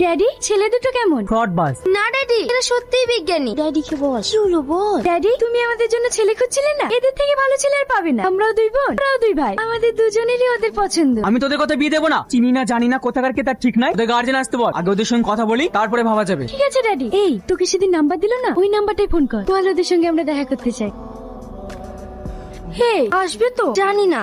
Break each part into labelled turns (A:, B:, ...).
A: Daddy, ছেলে দুটো কেমন?
B: ফ্রড বাস।
A: না ড্যাডি, এরা সত্যিই বিজ্ঞানী। ড্যাডি কে বল। কি হলো বল? ড্যাডি, তুমি আমাদের জন্য ছেলে খুঁজছিলে না? এদের থেকে ভালো ছেলে আর পাবে না। আমরাও দুই বোন, ওরাও দুই ভাই, আমাদের দুজনেরই ওদের পছন্দ।
B: আমি তোদের কথা বিয়ে দেবো না। চিনি না জানি না কোথাকার কে তার ঠিক নাই। ওদের গার্জেন আসতে বল, আগে ওদের সঙ্গে কথা বলি, তারপরে ভাবা যাবে।
A: ঠিক আছে ড্যাডি। এই, তোকে সেদিন নাম্বার দিল না, ওই নাম্বারটাই ফোন কর। বল ওদের সঙ্গে আমরা দেখা করতে চাই। হে, আসবে তো? জানি না।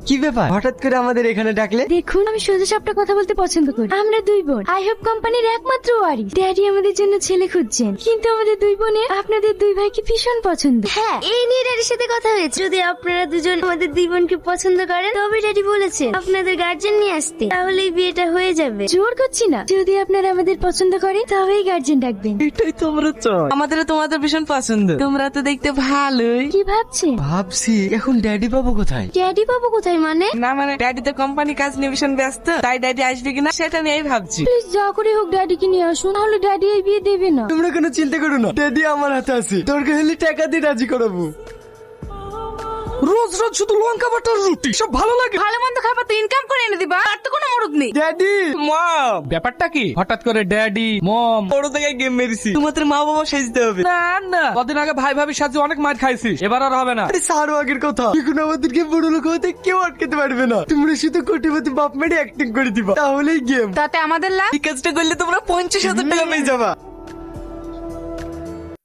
C: কি ব্যাপার হঠাৎ করে আমাদের এখানে ডাকলে?
A: দেখুন, আমি সোজা সাপটা কথা বলতে পছন্দ করি। আমরা দুই বোন, আই হোপ কোম্পানির একমাত্র ওয়ারিস। ড্যাডি আমাদের জন্য ছেলে খুঁজছেন, কিন্তু আমাদের দুই বোনের আপনাদের দুই ভাইকে ভীষণ পছন্দ। হ্যাঁ, এই নিয়ে ড্যাডির সাথে কথা হয়েছে। যদি আপনারা দুজন আমাদের দুই বোনকে পছন্দ করেন, তবে ড্যাডি বলেছেন আপনাদের গার্জেন নিয়ে আসতে, তাহলেই বিয়েটা হয়ে যাবে। জোর করছি না, যদি আপনারা আমাদের পছন্দ করেন তবেই গার্জেন ডাকবেন।
C: এটাই তো আমরা চাই।
D: আমাদেরও তোমাদের ভীষণ পছন্দ, তোমরা তো দেখতে ভালোই।
A: কি ভাবছেন?
C: ভাবছি এখন ড্যাডি বাবু কোথায়?
A: ড্যাডি বাবু কোথায় মানে?
D: না মানে ড্যাডি তো কোম্পানি কাজ নিয়ে ভীষণ ব্যস্ত, তাই ড্যাডি আসবে কিনা সেটা নিয়েই ভাবছি।
A: প্লিজ যা করে হোক ড্যাডিকে নিয়ে আসুন, নাহলে ড্যাডি এই বিয়ে দেবে না।
C: তোমরা কোনো চিন্তা করো না, ড্যাডি আমার হাতে আছে। দরকার হলে টাকা দিয়ে রাজি করাবো।
B: রোজ রোজ শুধু লঙ্কা বাটার রুটি সব ভালো লাগে।
D: ভালো মন্দ খাবার তো ইনকাম করে এনে দিবা, আর তো কোনো মরদ নেই।
C: ড্যাডি
B: মম, ব্যাপারটা কি? হঠাৎ করে ড্যাডি মম।
C: বড় থেকে গেম মেরেছি, তোমাদের মা বাবা সাজতে হবে।
B: না না, কদিন আগে ভাই ভাবি সাথে অনেক মার খাইছিস, এবার আর হবে না।
C: আরে সারো আগের কথা, এখন আমাদেরকে বড় লোক হতে কেউ আটকাতে পারবে না। তোমরা শুধু কোটিপতি বাপ মেরে অ্যাক্টিং করে দিবা, তাহলেই গেম।
D: তাতে আমাদের লাভ।
C: এই কাজটা করলে তোমরা 50,000 টাকা পেয়ে যাবা।